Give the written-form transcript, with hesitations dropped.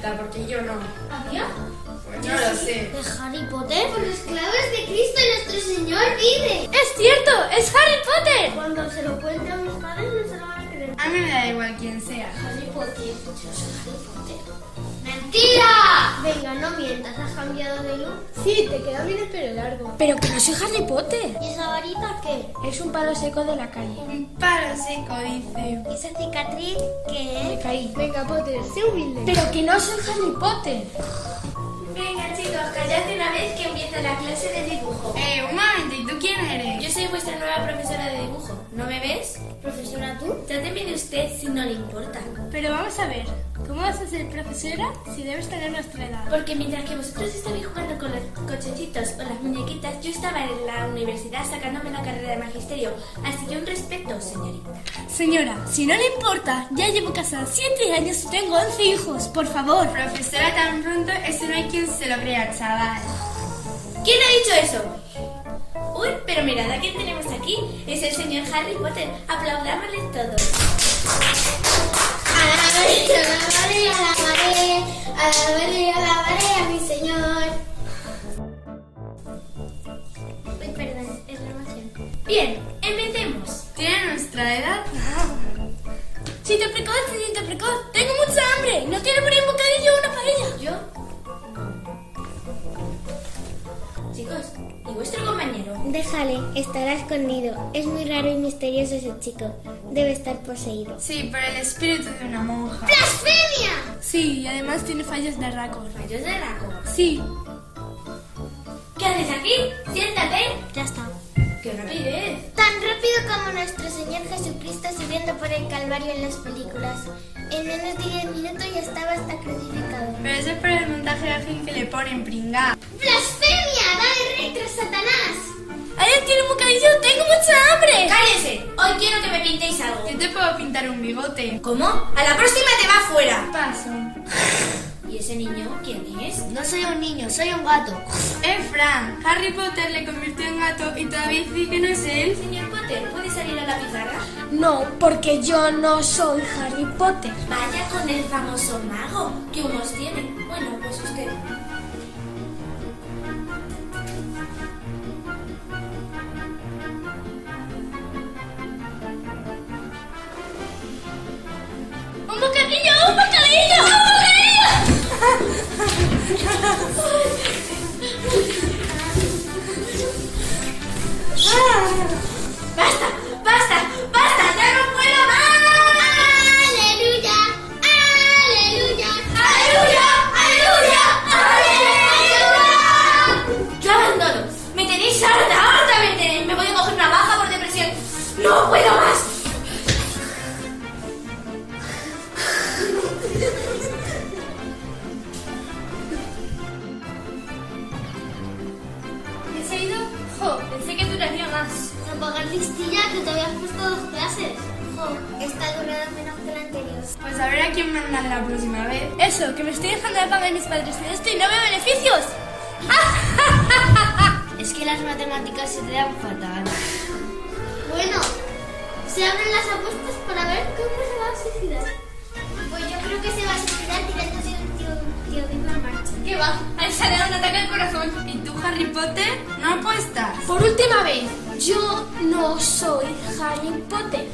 señorita, porque yo no. ¿Había? Pues no lo sé. ¿De Harry Potter? Por los clavos de Cristo nuestro Señor vive. ¡Es cierto! ¡Es Harry Potter! Cuando se lo cuente a mis padres no se lo van a creer. A mí me da igual quién sea. Harry Potter. Yo soy Harry Potter. ¡Mentira! Venga, no mientas. ¿Has cambiado de look? Sí, te queda bien el pelo largo. Pero que no soy Harry Potter. ¿Y esa varita qué? Es un palo seco de la calle. Un palo seco, dice. ¿Y esa cicatriz qué? Me caí. Venga, Potter, sé humilde. Pero que no soy Harry Potter. Venga chicos, callad de una vez que empieza la clase de dibujo. Un momento, ¿y tú quién eres? Yo soy vuestra nueva profesora de dibujo, ¿no me ves? ¿Profesora tú? Tráteme de usted si no le importa. Pero vamos a ver, ¿cómo vas a ser profesora si debes tener nuestra edad? Porque mientras que vosotros estabais jugando con los cochecitos o las muñequitas, yo estaba en la universidad sacándome la carrera de magisterio. Así que un respeto, señorita. Señora, si no le importa, ya llevo casada 7 años y tengo 11 hijos, por favor. Profesora tan pronto, eso no hay quien se lo crea, chaval. ¿Quién ha dicho eso? Uy, pero mirad a quién tenemos aquí. Es el señor Harry Potter. Aplaudámosle todos. Alabaré, alabaré, alabaré, alabaré, alabaré a mi Señor. Uy, perdón, es la emoción. Bien, empecemos. ¿Tiene nuestra edad? Señorita Precoz, tengo mucha hambre. ¿No tiene por ahí un bocadillo o una paella? ¿Yo? Chicos, ¿y vuestro compañero? Déjale, estará escondido. Es muy raro y misterioso ese chico. Debe estar poseído. Sí, por el espíritu de una monja. ¡Blasfemia! Sí, y además tiene fallos de racos. ¿Fallos de raco? Sí. ¿Qué haces aquí? Siéntate. Ya está. ¡Qué rapidez! Tan rápido como nuestro Señor Jesucristo subiendo por el Calvario en las películas. En menos de 10 minutos ya estaba hasta crucificado. Pero eso es por el montaje de fin que le ponen pringá. ¡Blasfemia! ¡Dale retro, Satanás! ¿Alguien tiene un bocadillo? ¡Tengo mucha hambre! ¡Cállense! Hoy quiero que me pintéis algo. Yo te puedo pintar un bigote. ¿Cómo? ¡A la próxima te va fuera! Paso. ¿Y ese niño quién es? No soy un niño, soy un gato. Fran, Harry Potter le convirtió en gato y todavía dice que no es él. Señor Potter, ¿puede salir a la pizarra? No, porque yo no soy Harry Potter. Vaya con el famoso mago. ¿Qué humos tiene? Bueno, pues usted. ¡Un bocadillo! ¡Un bocadillo! ¡Un bocadillo! ¡Basta! ¡Basta! ¡Basta! ¡Ya no puedo más! ¡Aleluya! ¡Aleluya! ¡Aleluya! ¡Aleluya! ¡Aleluya! ¡Yo abandono! ¡Me tenéis harta! ¡Harta me tenéis! ¡Me voy a coger una baja por depresión! ¡No puedo más! ¿Te has ido? Jo, pensé que duraría más. No pagar listilla, que te habías puesto 2 clases. Jo, esta durará menos que la anterior. Pues a ver a quién mandan la próxima vez. Eso, que me estoy dejando de pagar mis padres en esto y no veo beneficios. Es que las matemáticas se te dan fatal. Bueno, se abren las apuestas para ver cómo se va a suicidar. Pues yo creo que se va a suicidar tirándose un tío de una marcha. ¿Qué va? A esa le da un ataque al corazón. ¿Y tú, Harry Potter? ¿No apuestas? Por última vez, yo no soy Harry Potter.